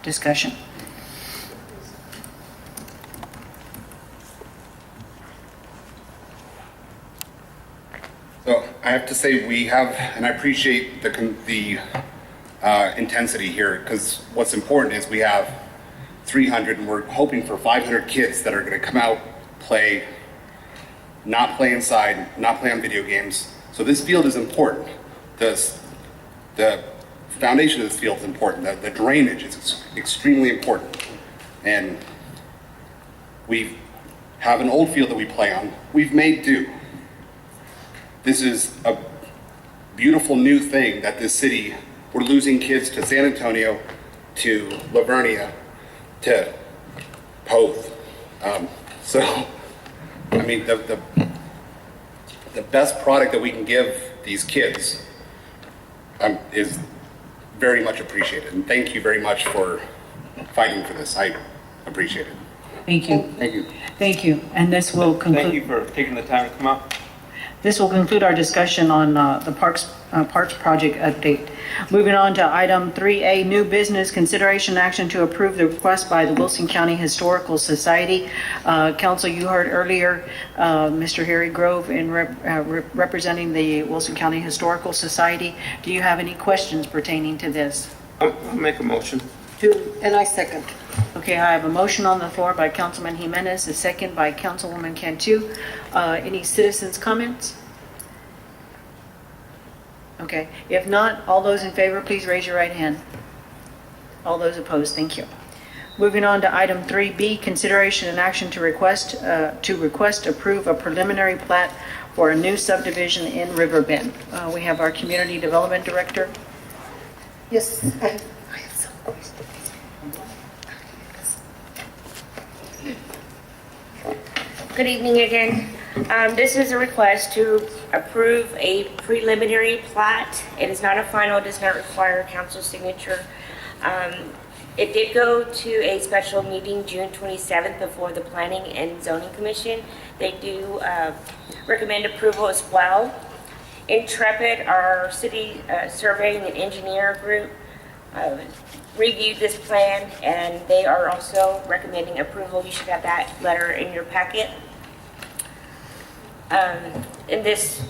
discussion. So I have to say we have, and I appreciate the intensity here, because what's important is we have 300 and we're hoping for 500 kids that are going to come out, play, not play inside, not play on video games. So this field is important. The foundation of this field is important. The drainage is extremely important. And we have an old field that we play on. We've made do. This is a beautiful new thing that this city, we're losing kids to San Antonio, to Lavernia, to Poth. So, I mean, the best product that we can give these kids is very much appreciated. And thank you very much for fighting for this. I appreciate it. Thank you. Thank you. Thank you. And this will conclude. Thank you for taking the time to come out. This will conclude our discussion on the Parks Project update. Moving on to item 3A, new business, consideration and action to approve the request by the Wilson County Historical Society. Council, you heard earlier Mr. Harry Grove representing the Wilson County Historical Society. Do you have any questions pertaining to this? I'll make a motion. And I second. Okay, I have a motion on the floor by Councilman Jimenez, a second by Councilwoman Cantu. Any citizens' comments? Okay, if not, all those in favor, please raise your right hand. All those opposed, thank you. Moving on to item 3B, consideration and action to request approve a preliminary plat for a new subdivision in Riverbend. We have our Community Development Director. Yes, I have some questions. Good evening again. This is a request to approve a preliminary plat. It is not a final, it does not require council signature. It did go to a special meeting June 27th before the Planning and Zoning Commission. They do recommend approval as well. Intrepid, our city surveying and engineer group, reviewed this plan and they are also recommending approval. You should have that letter in your packet. And this,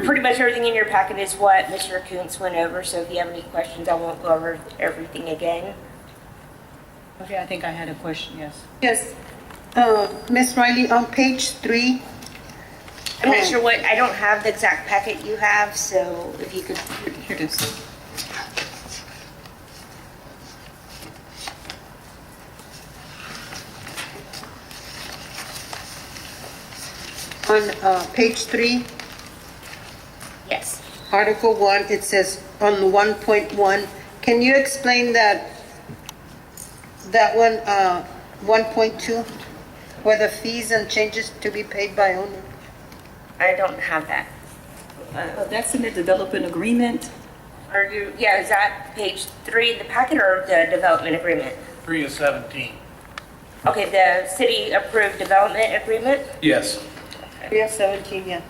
pretty much everything in your packet is what Mr. Kuntz went over, so if you have any questions, I won't go over everything again. Okay, I think I had a question, yes. Yes, Ms. Riley, on page 3. I'm not sure what, I don't have the exact packet you have, so if you could. Here it is. On page 3, Yes. Article 1, it says on 1.1, can you explain that one, 1.2, where the fees and changes to be paid by owner? I don't have that. That's in the development agreement. Are you, yeah, is that page 3 in the packet or the development agreement? 3 of 17. Okay, the city approved development agreement? Yes. 317, yeah.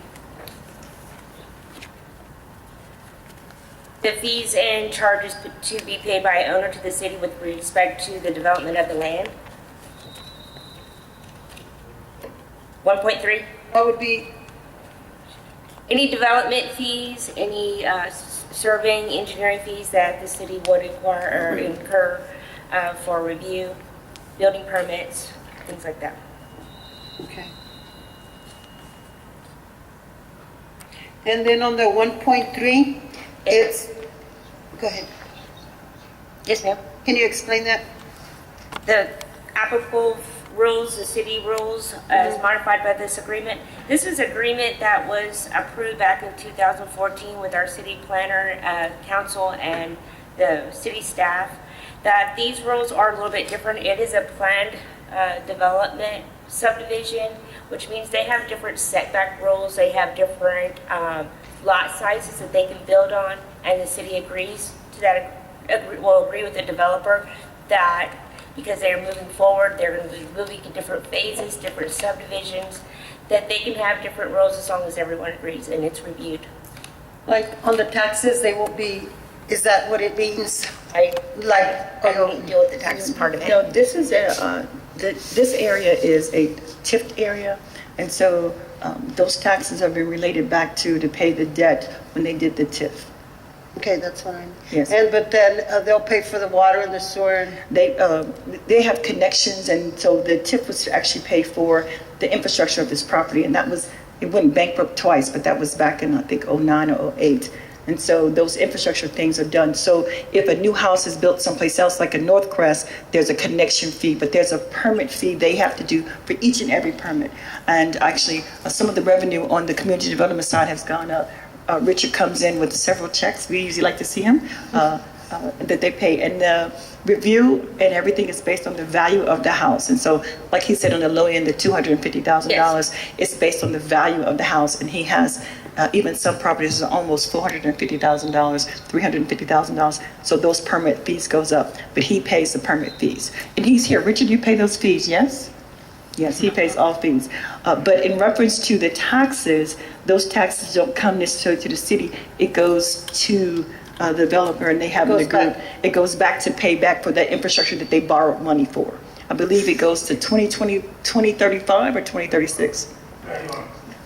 The fees and charges to be paid by owner to the city with respect to the development of the land? 1.3? What would be, Any development fees, any surveying, engineering fees that the city would acquire or incur for review, building permits, things like that. okay. And then on the 1.3, it's, go ahead. Yes, ma'am. Can you explain that? The applicable rules, the city rules, as modified by this agreement. This is agreement that was approved back in 2014 with our city planner, council, and the city staff, that these rules are a little bit different. It is a planned development subdivision, which means they have different setback rules, they have different lot sizes that they can build on, and the city agrees to that, will agree with the developer that because they are moving forward, they're going to be moving in different phases, different subdivisions, that they can have different rules as long as everyone agrees and it's reviewed. Like on the taxes, they will be, is that what it means? I Like, don't deal with the taxes part of it. No, this is this area is a TIF area, and so those taxes have been related back to pay the debt when they did the TIF. okay, that's fine. Yes. And, but then they'll pay for the water and the sewer and They have connections, and so the TIF was to actually pay for the infrastructure of this property, and that was, it went bankrupt twice, but that was back in, I think, '09 or '08. And so those infrastructure things are done. So if a new house is built someplace else, like in North Crest, there's a connection fee, but there's a permit fee they have to do for each and every permit. And actually, some of the revenue on the community development side has gone up. Richard comes in with several checks. We usually like to see him, that they pay. And the review and everything is based on the value of the house. And so, like he said, on the low end, the $250,000, it's based on the value of the house. And he has even some properties are almost $450,000, $350,000. So those permit fees goes up, but he pays the permit fees. And he's here. Richard, you pay those fees, yes? Yes, he pays all fees. But in reference to the taxes, those taxes don't come necessarily to the city. It goes to the developer, and they have an agreement. It goes back to pay back for that infrastructure that they borrowed money for. I believe it goes to 2035 or 2036?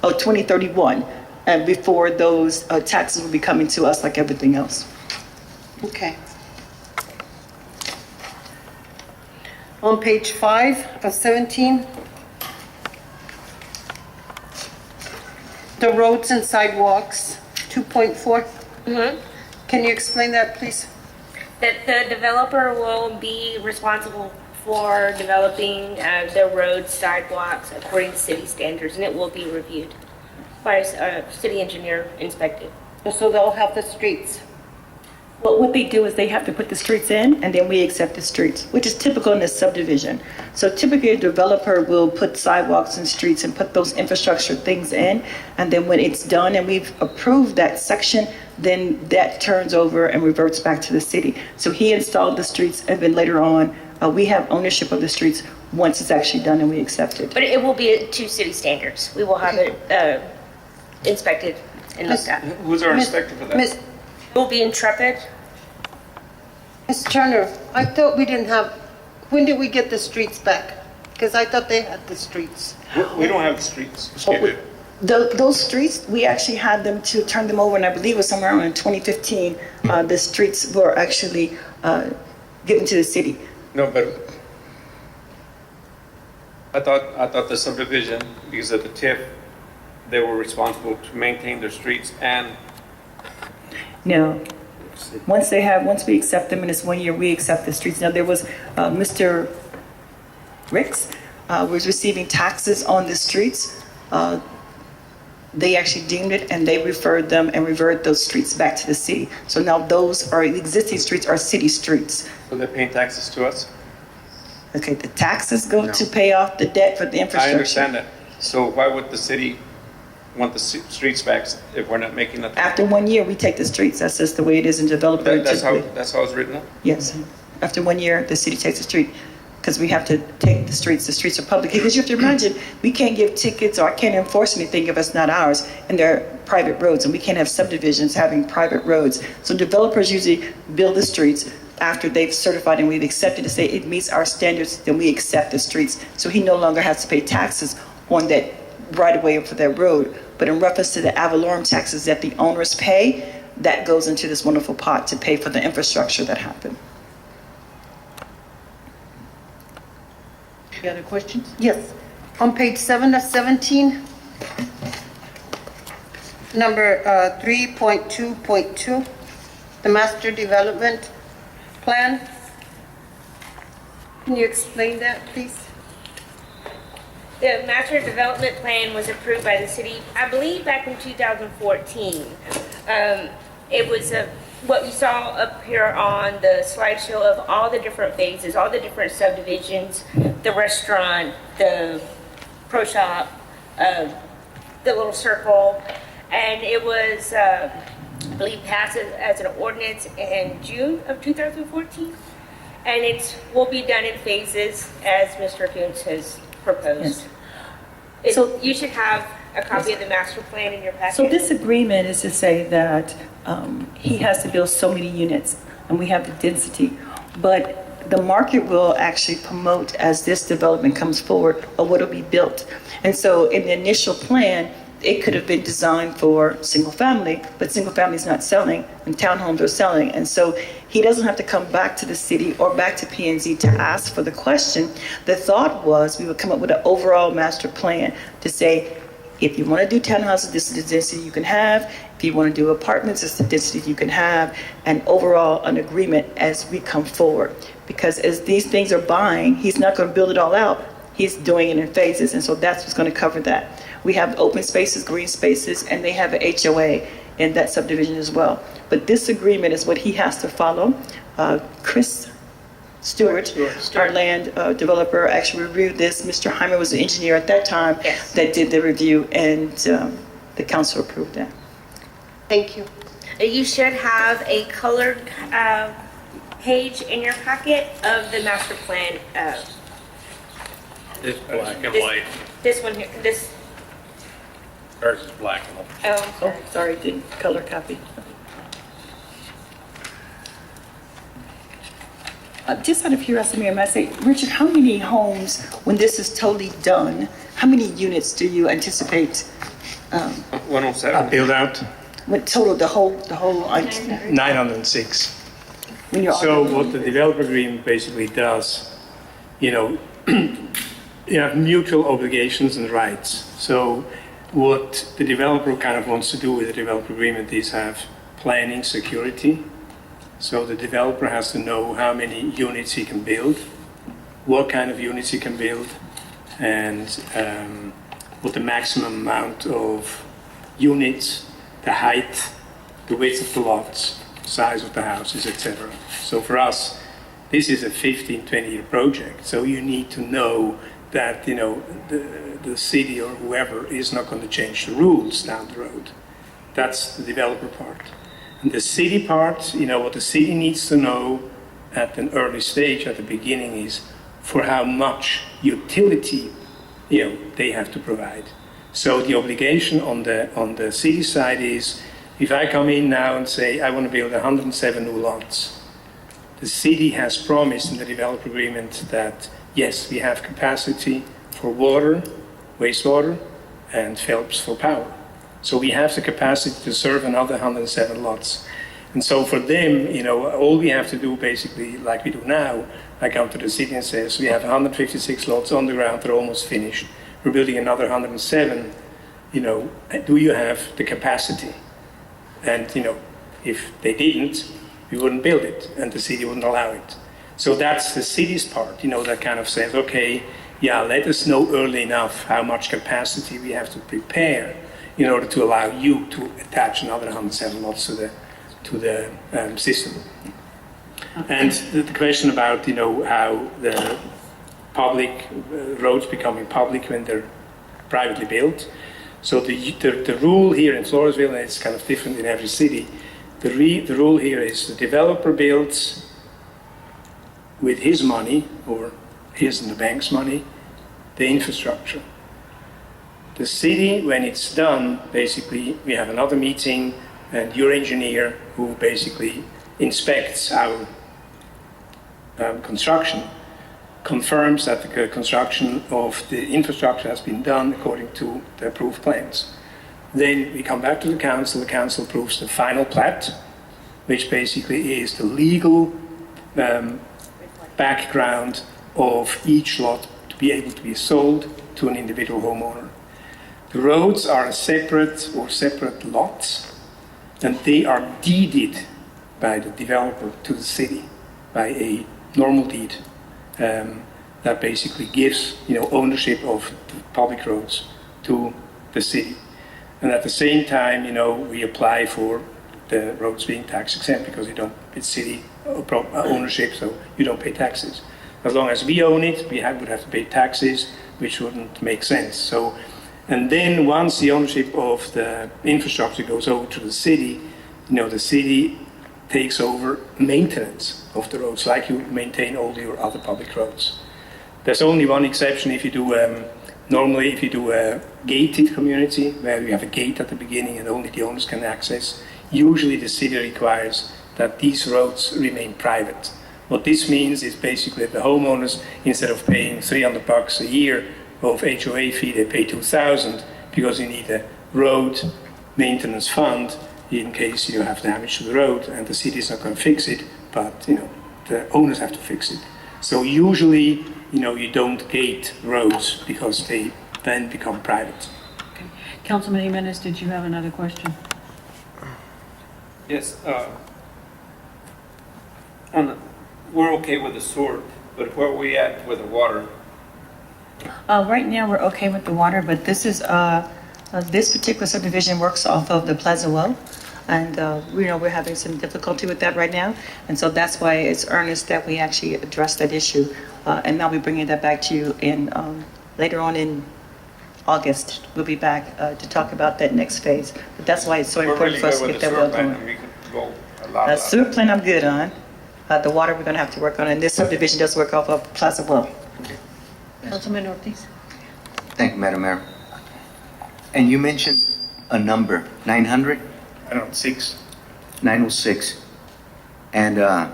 Oh, 2031. And before those taxes will be coming to us like everything else. okay. On page 5 of 17, the roads and sidewalks, 2.4. Can you explain that, please? That the developer will be responsible for developing the roads, sidewalks according to city standards, and it will be reviewed by a city engineer inspected. So they'll have the streets. But what they do is they have to put the streets in, and then we accept the streets, which is typical in a subdivision. So typically a developer will put sidewalks and streets and put those infrastructure things in, and then when it's done and we've approved that section, then that turns over and reverts back to the city. So he installed the streets, and then later on, we have ownership of the streets once it's actually done and we accept it. But it will be to city standards. We will have it inspected and looked at. It Who's our inspector for that? Miss will be intrepid. Ms. Turner, I thought we didn't have, when did we get the streets back? Because I thought they had the streets. We don't have the streets. Those streets, we actually had them to turn them over, and I believe it was somewhere around in 2015, the streets were actually given to the city. No, but I thought the subdivision, because of the TIF, they were responsible to maintain their streets and. No. Once we accept them, and it's 1 year, we accept the streets. Now, there was Mr. Ricks was receiving taxes on the streets. They actually deemed it, and they referred them and reverted those streets back to the city. So now those are, the existing streets are city streets. So they're paying taxes to us? Okay, the taxes go to pay off the debt for the infrastructure. I understand that. So why would the city want the streets back if we're not making nothing? After 1 year, we take the streets. That's just the way it is in development. That's how it's written up? Yes. After 1 year, the city takes the street, because we have to take the streets. The streets are public. Because you have to imagine, we can't give tickets, or I can't enforce anything if it's not ours, and they're private roads, and we can't have subdivisions having private roads. So developers usually build the streets after they've certified and we've accepted to say it meets our standards, then we accept the streets. So he no longer has to pay taxes on that right of way for that road. But in reference to the ad valorem taxes that the owners pay, that goes into this wonderful pot to pay for the infrastructure that happened. Any other questions? Yes. On page 7 of 17, number 3.2.2, the master development plan. Can you explain that, please? The master development plan was approved by the city, I believe, back in 2014. It was what you saw up here on the slideshow of all the different phases, all the different subdivisions, the restaurant, the pro shop, the little circle, and it was, I believe, passed as an ordinance in June of 2014. And it will be done in phases, as Mr. Kuntz has proposed. Yes. So you should have a copy of the master plan in your package. So this agreement is to say that he has to build so many units and we have the density. But the market will actually promote as this development comes forward or what will be built. And so in the initial plan, it could have been designed for single family, but single family is not selling and townhomes are selling. And so he doesn't have to come back to the city or back to P&Z to ask for the question. The thought was we would come up with an overall master plan to say, if you want to do townhouses, this is the density you can have. If you want to do apartments, this is the density you can have. And overall, an agreement as we come forward. Because as these things are buying, he's not going to build it all out. He's doing it in phases. And so that's what's going to cover that. We have open spaces, green spaces, and they have an HOA in that subdivision as well. But this agreement is what he has to follow. Chris Stewart, our land developer, actually reviewed this. Mr. Hyman was the engineer at that time that did the review, and the council approved that. Thank you. You should have a colored page in your packet of the master plan. It's black and This- white. This one here, this, Ours is black and white. oh, Oh, sorry, didn't color copy. Just out of curiosity, I might say, Richard, how many homes, when this is totally done, how many units do you anticipate? 107. Build out What total, the whole, 906. when you're So all, what the developer agreement basically does, you have mutual obligations and rights. So what the developer kind of wants to do with the developer agreement is have planning security. So the developer has to know how many units he can build, what kind of units he can build, and what the maximum amount of units, the height, the width of the lots, size of the houses, etc. So for us, this is a 15, 20-year project. So you need to know that, the city or whoever is not going to change the rules down the road. That's the developer part. And the city part, what the city needs to know at an early stage, at the beginning, is for how much utility, they have to provide. So the obligation on the city side is, if I come in now and say, I want to build 107 new lots, the city has promised in the developer agreement that, yes, we have capacity for water, wastewater, and Phelps for power. So we have the capacity to serve another 107 lots. And so for them, all we have to do basically, like we do now, I come to the city and say, so we have 156 lots on the ground, they're almost finished. We're building another 107, do you have the capacity? And, if they didn't, we wouldn't build it and the city wouldn't allow it. So that's the city's part, that kind of says, okay, let us know early enough how much capacity we have to prepare in order to allow you to attach another 107 lots to the system. And the question about, how the public roads becoming public when they're privately built. So the rule here in Floresville, and it's kind of different in every city, the rule here is the developer builds with his money, or his and the bank's money, the infrastructure. The city, when it's done, basically, we have another meeting, and your engineer, who basically inspects our construction, confirms that the construction of the infrastructure has been done according to the approved plans. Then we come back to the council approves the final plat, which basically is the legal background of each lot to be able to be sold to an individual homeowner. The roads are separate lots, and they are deeded by the developer to the city by a normal deed that basically gives ownership of the public roads to the city. And at the same time, we apply for the roads being tax exempt because it's city ownership, so you don't pay taxes. As long as we own it, we would have to pay taxes, which wouldn't make sense. So, and then once the ownership of the infrastructure goes over to the city, the city takes over maintenance of the roads, like you maintain all your other public roads. There's only one exception if you do, normally if you do a gated community, where you have a gate at the beginning and only the owners can access, usually the city requires that these roads remain private. What this means is basically that the homeowners, instead of paying $300 a year of HOA fee, they pay $2,000 because you need a road maintenance fund in case you have damage to the road, and the city is not going to fix it, but the owners have to fix it. So usually, you don't gate roads because they then become private. Councilman Jimenez, did you have another question? Yes, we're okay with the sewer, but where are we at with the water? Right now, we're okay with the water, but this is, this particular subdivision works off of the Plaza Well. And, we're having some difficulty with that right now. And so that's why it's earnest that we actually address that issue. And now we're bringing that back to you later on in August. We'll be back to talk about that next phase. But that's why it's so We're important really for us to good with get the that sewer well plant, going. and we could go a lot. Sewer plant I'm good on. The water we're going to have to work on. And this subdivision does work off of Plaza Well. Councilman Ortiz? Thank you, Madam Mayor. And you mentioned a number, 900? I don't know, 6. 906. And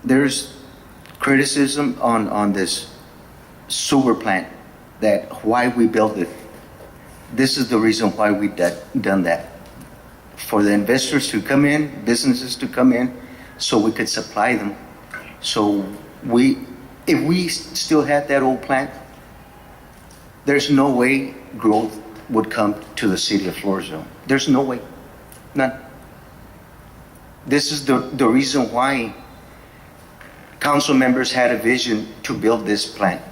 there's criticism on this sewer plant, that why we built it. This is the reason why we done that. For the investors to come in, businesses to come in, so we could supply them. So if we still had that old plant, there's no way growth would come to the city of Floresville. There's no way, none. This is the reason why council members had a vision to build this plant.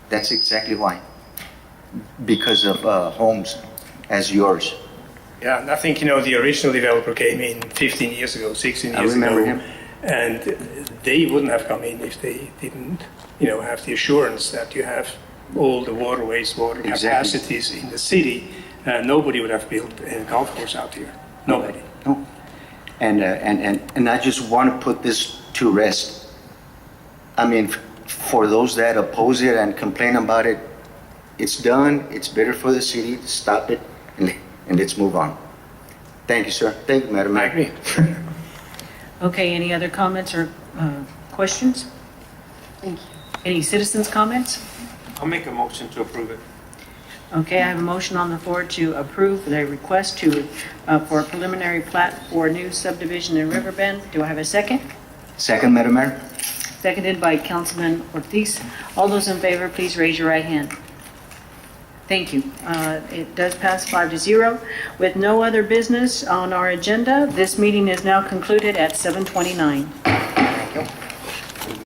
That's exactly why. Because of homes as yours. Yeah, and I think, the original developer came in 15 years ago, 16 I years ago. remember him. And they wouldn't have come in if they didn't, have the assurance that you have all the water, wastewater Exactly. capacities in the city. Nobody would have built a golf course out here. Nobody. No. And I just want to put this to rest. I mean, for those that oppose it and complain about it, it's done. It's better for the city to stop it, and let's move on. Thank you, sir. Thank you, Madam I Mayor. agree. Okay, any other comments or questions? Thank you. Any citizens' comments? I'll make a motion to approve it. Okay, I have a motion on the floor to approve the request for a preliminary plat for a new subdivision in Riverbend. Do I have a second? Second, Madam Mayor. Seconded by Councilman Ortiz. All those in favor, please raise your right hand. Thank you. It does pass 5-0. With no other business on our agenda, this meeting is now concluded at 7:29. Thank you.